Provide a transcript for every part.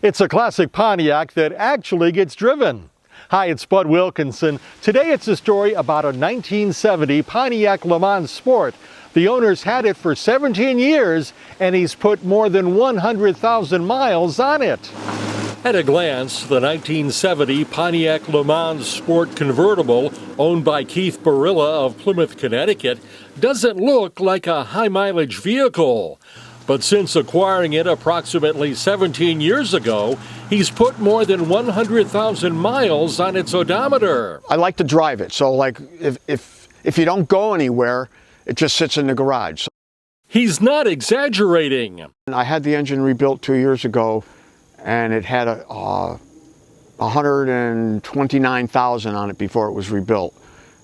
It's a classic Pontiac that actually gets driven. Hi, it's Bud Wilkinson. Today it's a story about a 1970 Pontiac LeMans Sport. The owner's had it for 17 years and he's put more than 100,000 miles on it. At a glance, the 1970 Pontiac LeMans Sport convertible, owned by Keith Barilla of Plymouth, Connecticut, doesn't look like a high-mileage vehicle. But since acquiring it approximately 17 years ago, he's put more than 100,000 miles on its odometer. I like to drive it, so like if you don't go anywhere, it just sits in the garage. He's not exaggerating. I had the engine rebuilt 2 years ago, and it had 129,000 on it before it was rebuilt.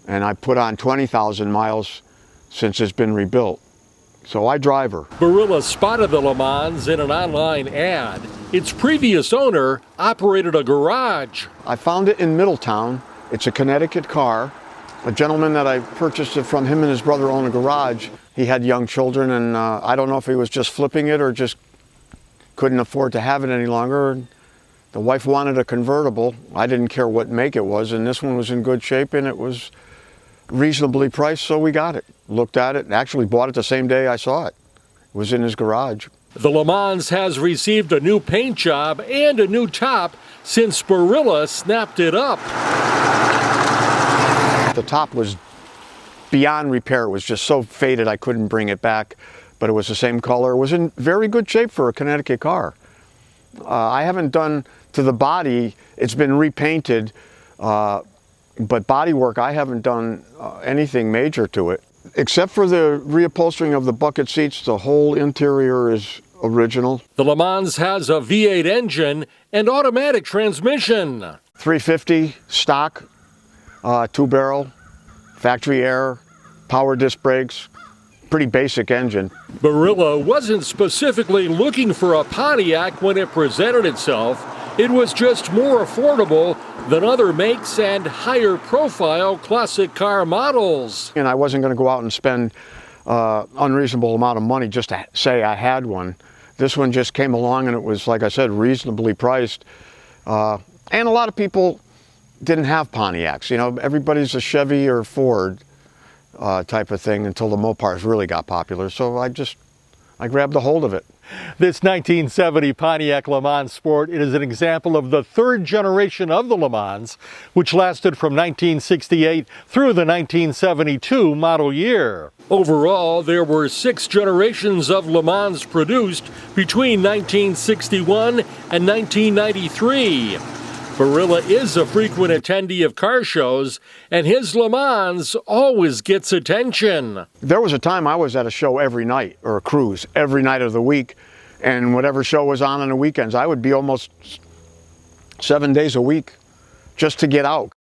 And I put on 20,000 miles since it's been rebuilt. So I drive her. Barilla spotted the LeMans in an online ad. Its previous owner operated a garage. I found it in Middletown. It's a Connecticut car. A gentleman that I purchased it from, him and his brother own a garage. He had young children, and I don't know if he was just flipping it or just couldn't afford to have it any longer. The wife wanted a convertible. I didn't care what make it was, and this one was in good shape, and it was reasonably priced, so we got it. Looked at it, and actually bought it the same day I saw it. It was in his garage. The LeMans has received a new paint job and a new top since Barilla snapped it up. The top was beyond repair. It was just so faded I couldn't bring it back, but it was the same color. It was in very good shape for a Connecticut car. I haven't done to the body. It's been repainted, but body work, I haven't done anything major to it. Except for the reupholstering of the bucket seats, the whole interior is original. The LeMans has a V8 engine and automatic transmission. 350 stock, 2-barrel, factory air, power disc brakes, pretty basic engine. Barilla wasn't specifically looking for a Pontiac when it presented itself. It was just more affordable than other makes and higher profile classic car models. And I wasn't going to go out and spend unreasonable amount of money just to say I had one. This one just came along and it was, like I said, reasonably priced. And a lot of people didn't have Pontiacs. You know, everybody's a Chevy or Ford type of thing until the Mopars really got popular. So I grabbed a hold of it. This 1970 Pontiac LeMans Sport, it is an example of the third generation of the LeMans, which lasted from 1968 through the 1972 model year. Overall, there were 6 generations of LeMans produced between 1961 and 1993. Barilla is a frequent attendee of car shows, and his LeMans always gets attention. There was a time I was at a show every night, or a cruise, every night of the week, and whatever show was on the weekends, I would be almost 7 days a week just to get out.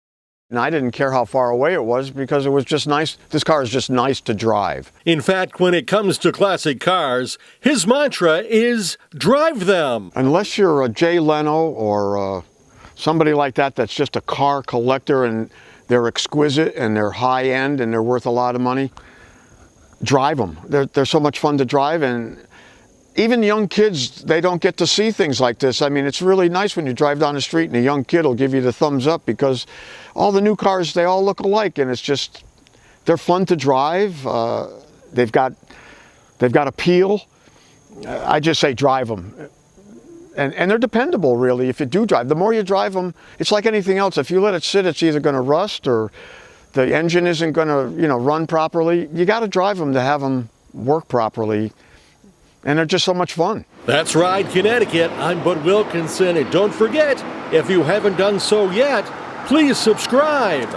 And I didn't care how far away it was because it was just nice. This car is just nice to drive. In fact, when it comes to classic cars, his mantra is drive them. Unless you're a Jay Leno or somebody like that that's just a car collector and they're exquisite and they're high end and they're worth a lot of money, drive them. They're so much fun to drive, and even young kids, they don't get to see things like this. I mean, it's really nice when you drive down the street and a young kid will give you the thumbs up because all the new cars, they all look alike, and it's just, they're fun to drive. They've got appeal. I just say drive them. And they're dependable, really, if you do drive. The more you drive them, it's like anything else. If you let it sit, it's either going to rust or the engine isn't going to, run properly. You got to drive them to have them work properly. And they're just so much fun. That's right, Connecticut. I'm Bud Wilkinson. And don't forget, if you haven't done so yet, please subscribe.